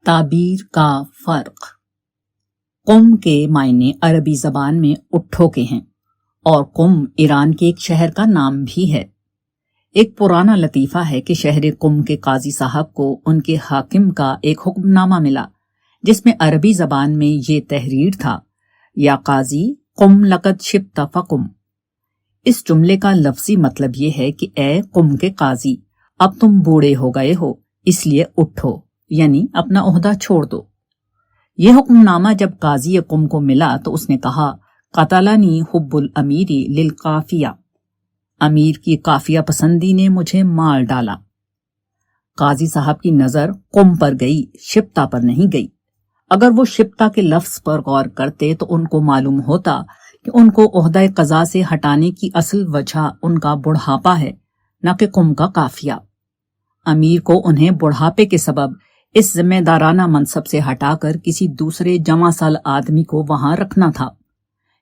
تعبیر کا فرق۔ قم کے معنی عربی زبان میں اٹھو کے ہیں اور قم ایران کے ایک شہر کا نام بھی ہے۔ ایک پرانا لطیفہ ہے کہ شہر قم کے قاضی صاحب کو ان کے حاکم کا ایک حکم نامہ ملا جس میں عربی زبان میں یہ تحریر تھا: یا قاضی قم لقد شبت فقم۔ اس جملے کا لفظی مطلب یہ ہے کہ اے قم کے قاضی، اب تم بوڑھے ہو گئے ہو، اس لیے اٹھو، یعنی اپنا عہدہ چھوڑ دو۔ یہ حکم نامہ جب قاضی قم کو ملا تو اس نے کہا: قتلنی حب الامیر للقافیہ، امیر کی قافیہ پسندی نے مجھے مار ڈالا۔ قاضی صاحب کی نظر قم پر گئی، شبتا پر نہیں گئی۔ اگر وہ شبتا کے لفظ پر غور کرتے تو ان کو معلوم ہوتا کہ ان کو عہدہ قضا سے ہٹانے کی اصل وجہ ان کا بڑھاپا ہے، نہ کہ قم کا قافیہ۔ امیر کو انہیں بڑھاپے کے سبب اس ذمہ دارانہ منصب سے ہٹا کر کسی دوسرے جوان سال آدمی کو وہاں رکھنا تھا۔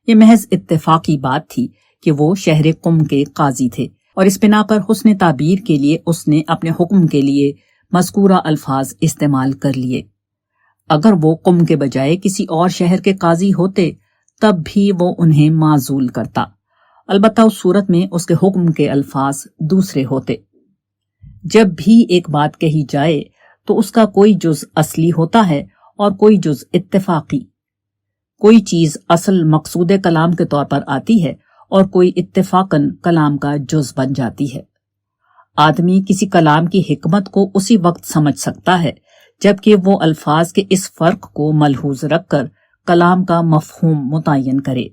یہ محض اتفاقی بات تھی کہ وہ شہر قم کے قاضی تھے اور اس بنا پر حسن تعبیر کے لیے اس نے اپنے حکم کے لیے مذکورہ الفاظ استعمال کر لیے۔ اگر وہ قم کے بجائے کسی اور شہر کے قاضی ہوتے تب بھی وہ انہیں معزول کرتا، البتہ اس صورت میں اس کے حکم کے الفاظ دوسرے ہوتے۔ جب بھی ایک بات کہی جائے تو اس کا کوئی جز اصلی ہوتا ہے اور کوئی جز اتفاقی۔ کوئی چیز اصل مقصود کلام کے طور پر آتی ہے اور کوئی اتفاقاً کلام کا جز بن جاتی ہے۔ آدمی کسی کلام کی حکمت کو اسی وقت سمجھ سکتا ہے جبکہ وہ الفاظ کے اس فرق کو ملحوظ رکھ کر کلام کا مفہوم متعین کرے۔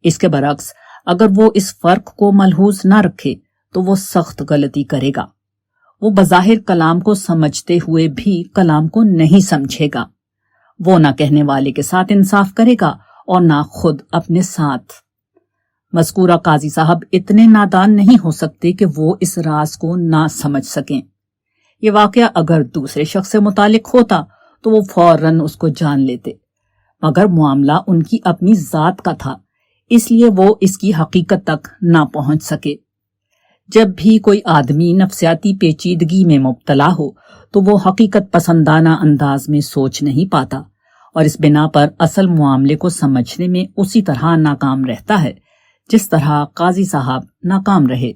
اس کے برعکس اگر وہ اس فرق کو ملحوظ نہ رکھے تو وہ سخت غلطی کرے گا۔ وہ بظاہر کلام کو سمجھتے ہوئے بھی کلام کو نہیں سمجھے گا۔ وہ نہ کہنے والے کے ساتھ انصاف کرے گا اور نہ خود اپنے ساتھ۔ مذکورہ قاضی صاحب اتنے نادان نہیں ہو سکتے کہ وہ اس راز کو نہ سمجھ سکیں۔ یہ واقعہ اگر دوسرے شخص سے متعلق ہوتا تو وہ فوراً اس کو جان لیتے، مگر معاملہ ان کی اپنی ذات کا تھا، اس لیے وہ اس کی حقیقت تک نہ پہنچ سکے۔ جب بھی کوئی آدمی نفسیاتی پیچیدگی میں مبتلا ہو تو وہ حقیقت پسندانہ انداز میں سوچ نہیں پاتا اور اس بنا پر اصل معاملے کو سمجھنے میں اسی طرح ناکام رہتا ہے جس طرح قاضی صاحب ناکام رہے۔